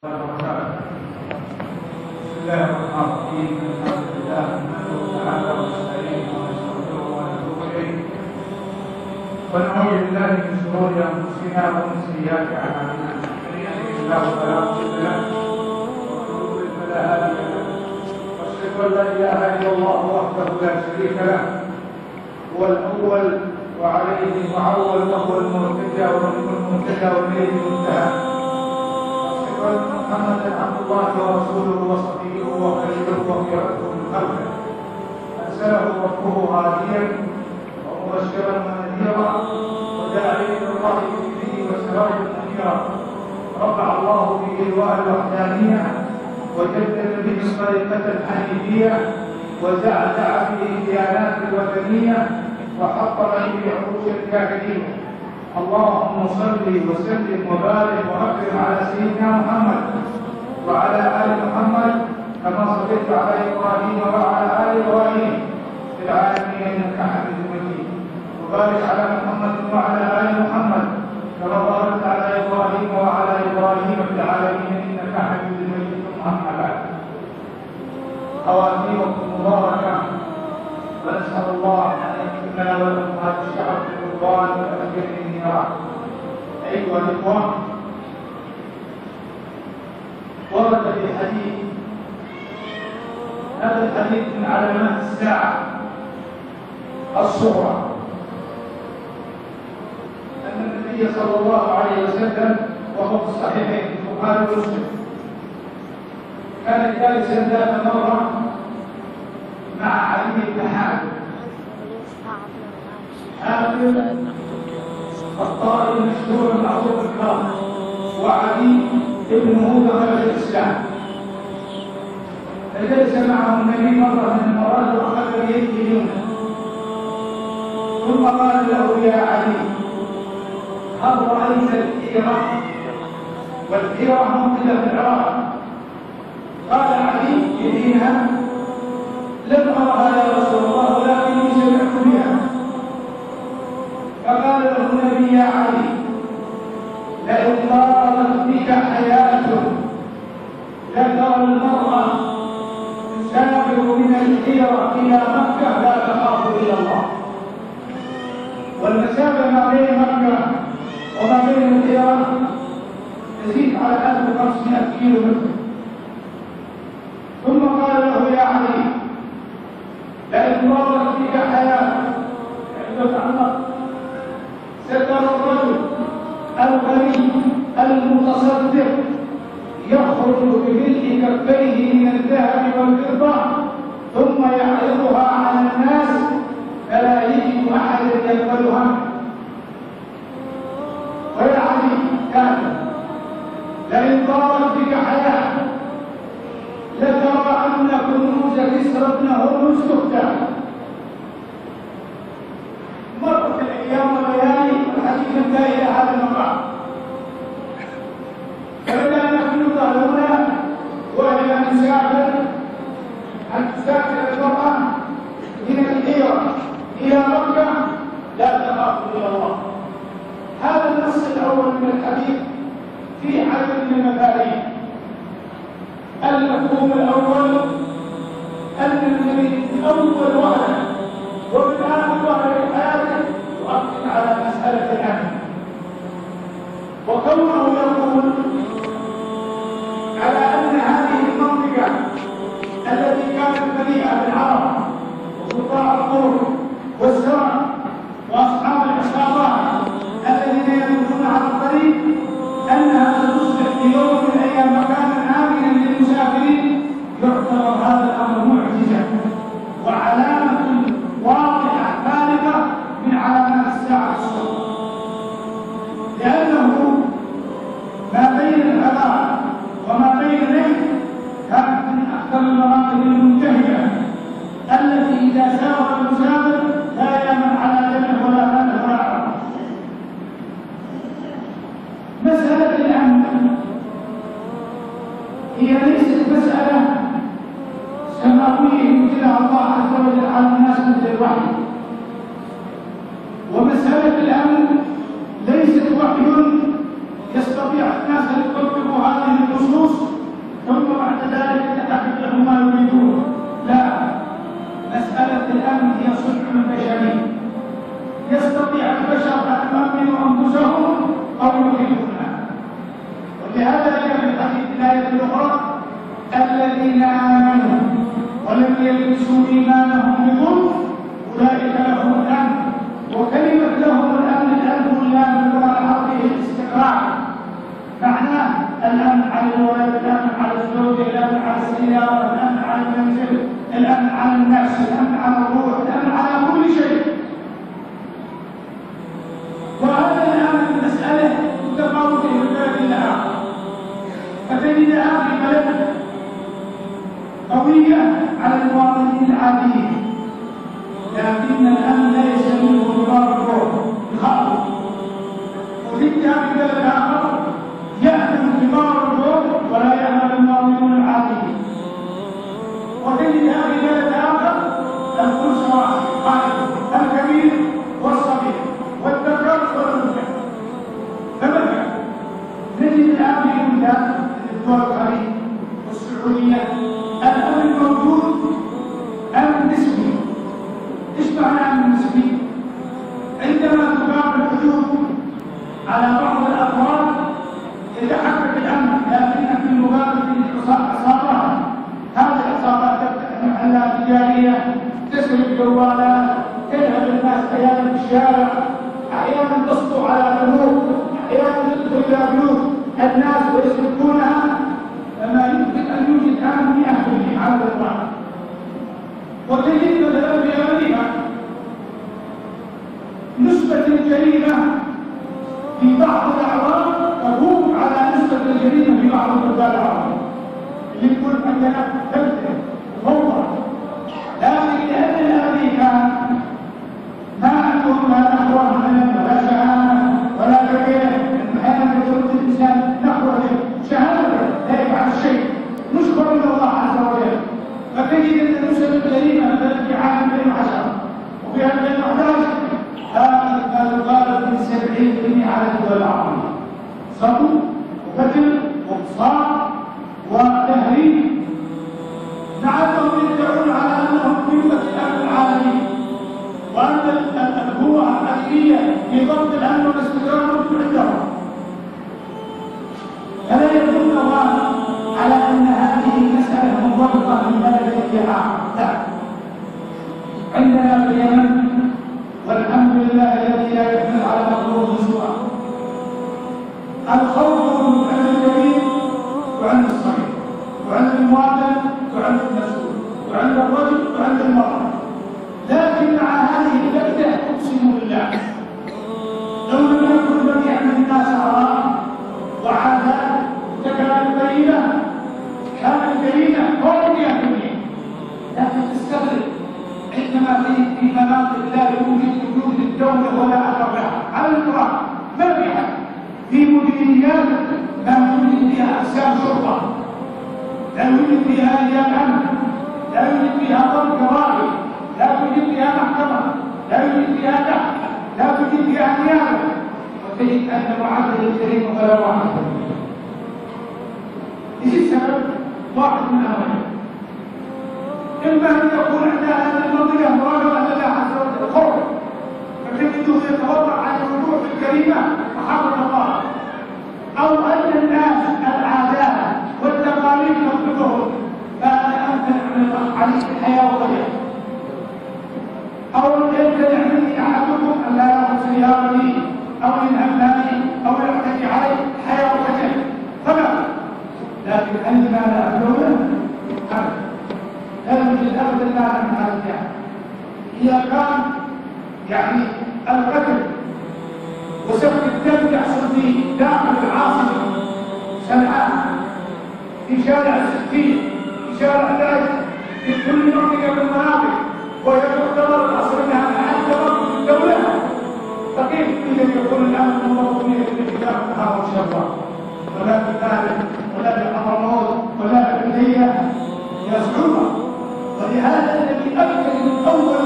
بسم الله الرحمن الرحيم. الحمد لله نحمده تعالى ونستعينه ونستغفره ونتوب اليه ونعوذ بالله من شرور انفسنا ومن سيئات اعمالنا. من يهده الله فلا مضل له ومن يضلل فلا هادي له واشهد ان لا اله الا الله وحده لا شريك له هو الاول وعليه المعول وهو المرتجى والمنتجى واليه المنتهى. محمدا عبد الله ورسوله وصفيه وخليله وخيرته من خلقه ارسله ربه هاديا ومبشرا ونذيرا وداعيا الى الله باذنه وسراجا منيرا رفع الله به لواء الوحدانيه وجدد به الطريقه الحنيفيه وزعزع به الديانات الوثنيه وحطم به عروش الكافرين. اللهم صل وسلم وبارك واكرم على سيدنا محمد وعلى ال محمد كما صليت على ابراهيم وعلى ال ابراهيم في العالمين انك حميد مجيد، وبارك على محمد وعلى ال محمد كما باركت على ابراهيم وعلى ابراهيم في العالمين انك حميد مجيد. اما بعد، خواتيمكم مباركه، ونسال الله ان يكرمنا ولكم هذا الشعب بالرضوان والاجر. أيها الإخوة، ورد في حديث، هذا الحديث من علامات الساعة الصغرى، أن النبي صلى الله عليه وسلم وهو في الصحيحين في البخاري ومسلم كان جالسا ذات مرة مع علي بن حاتم الطائي المشهور المعروف بالكرامة، وعلي ابنه دخل في الإسلام، فجلس معه النبي مرة من المرات وأخذ بيده اليمنى ثم قال له: يا علي، هل رأيت الحيرة؟ والحيرة موجودة في العراق. قال علي يدينها: لم أرها يا رسول الله ولكني سمعت بها. فقال له النبي: يا علي، لئن طالت بك حياة ذكر المرأة تسافر من الحيرة إلى مكة لا تخاف إلا الله. والمسافة ما بين مكة وما بين الحيرة تزيد على 1500 كيلو متر. ثم قال له: يا علي، لئن طالت بك حياة سترى الرجل الغني المتصدق يخرج بملء كفيه من الذهب والفضة ثم يعرضها على الناس فلا يجد أحد يقبلها. ويا علي كافر، لئن طالت بك حياة لترى أن كنوز كسرى بن هرمز تفتح. مرت الأيام والليالي والحديث انتهى إلى هذا المقام، فبدأ نحن طالبنا وهي أن تسافر المرأة من الحيرة إلى مكة لا تخاف إلا الله. هذا النص الأول من الحديث في عدد من المفاهيم. المفهوم الأول أن النبي أول وهلة ومن آخر وهلة حياته يؤكد على مسألة الأمن، وكونه يقول على أن هذه المنطقة التي كانت مليئة بالعرب وقطاع الطرق والزرع وأصحاب العصابات الذين يمشون على الطريق أنها ستصبح في يوم من الأيام مكانا آمنا للمسافرين، يعتبر هذا الأمر معجزة وعلامة واضحة خارقة من علامات الساعة الصغرى، لأنه ما بين العراق وما بين نجد كانت من أكثر المناطق المنتهية التي إذا سافر المسافر لا يأمن على دمه ولا ماله ولا عرضه. مسألة الأمن هي ليست مسألة سماوية ينزلها الله عز وجل على الناس مثل الوحي، ومسألة الأمن ليست وحي يستطيع الناس أن يطبقوا هذه النصوص الذين آمنوا ولم يلبسوا إيمانهم بظلم أولئك لهم الأمن. وكلمة لهم الأمن، الأمن والأمن باللغة العربية الاستقرار، معناه الأمن على الولد، الأمن على الزوجة، الأمن على السيارة، الأمن على المنزل، الأمن على النفس، الأمن على الروح، الأمن على كل شيء. وهذا الأمن مسألة متفاوتة من بلد إلى آخر، فتجدها في بلد قوية على المواطنين العاديين، لكن الأمن ليس منه كبار الخاطر، وتجدها في بلد آخر يأمن كبار الروح ولا يأمن المواطنون العاديين، وتجدها في بلد آخر الكل سواء، الكبير والصغير والذكر والأنثى. فمثلا نجد الآن في بلدان الدول الخليج والسعودية الأمن موجود، أمن نسبي. إيش معنى أمن نسبي؟ عندما تقام الحدود على بعض الأفراد يتحقق الأمن، لكن في مقابل عصابات، هذه العصابات تفتح محلات تجارية، تسرق جوالات، تذهب الناس أحيانا في الشارع، أحيانا تسطو على بنوك، أحيانا تدخل إلى بيوت الناس ويسرقونها. فما يمكن أن يوجد أمن 100% على الإطلاق. وتجد مثلا في أمريكا نسبة الجريمة في بعض الأعراض تفوق على نسبة الجريمة في بعض البلدان العربية اللي تكون عندنا فلتة وفوضى. لكن لأن الأمريكان ما عندهم لا نحو ولا شهادة ولا كبيرة، أحيانا يجرد الإنسان نحو شهادة لا يفعل الشيء، نشكر من الله عز وجل. فتجد أن نسبة الجريمة مثلا في عام 2010 وفي 2011 كانت تقارب من 70% على الدول العربية، سطو وقتل واغتصاب وتهريب. لعلهم يدعون على أنهم قمة الأمن العالمي، وأن القوة الحقيقية في ضبط الأمن والاستقرار موجود عندهم. فلا يدل الله على أن هذه المسألة منضبطة من بلد إلى آخر، لا. عندنا في اليمن والحمد لله الذي لا يحمل على مطلوب سوءا، الخوف عند الكبير وعند الصغير وعند المواطن وعند المسؤول وعند الرجل وعند المرأة. لكن مع هذه البلدة أقسم بالله لو لم يكن بديع من الناس أعراض وعادات وتكاليف طيبة كان الجريمة فوق 100%. لكن تستغرب عندما في مناطق لا يوجد وجود للدولة ولا أثر لها على الإطلاق، ما في حد في مديريات لا يوجد فيها أقسام شرطة، لا يوجد فيها رجال أمن، لا يوجد فيها ضبط قضائي، لا توجد فيها محكمة، لا يوجد فيها تحت، لا توجد فيها نيابة. وتجد أن معدل الجريمة غير واحد. ايش السبب؟ واحد من أمرين: إما أن يكون عند هذه المنطقة مراقبة لله عز وجل، خوف، فتجده يتوقع عن الوقوع في الجريمة محبة الله، أو أن الناس العادات والتقاليد تطلبهم، فأنا أمتنع من الضغط عليك الحياة والغير، أو يمتنع مني أحدكم أن لا يأخذ سيارتي أو ينهمني أو يعتدي علي حياة وغير، فما. لكن عندما لا أبلغه لا يوجد أبدا مانع من هذا الجهة. إذا كان يعني القتل وسفك الدم يحصل في داخل العاصمة صنعاء، في شارع 60، في شارع 3، في كل منطقة من المناطق، وهي تعتبر الأصل أنها معتبر دولة، فكيف إذا يكون الأمن الموطني في الكتاب هذا إن شاء الله؟ ولا بالثالث ولا بالحضرموت ولا بالحديدية، هي صعوبة. ولهذا الذي أكد من أول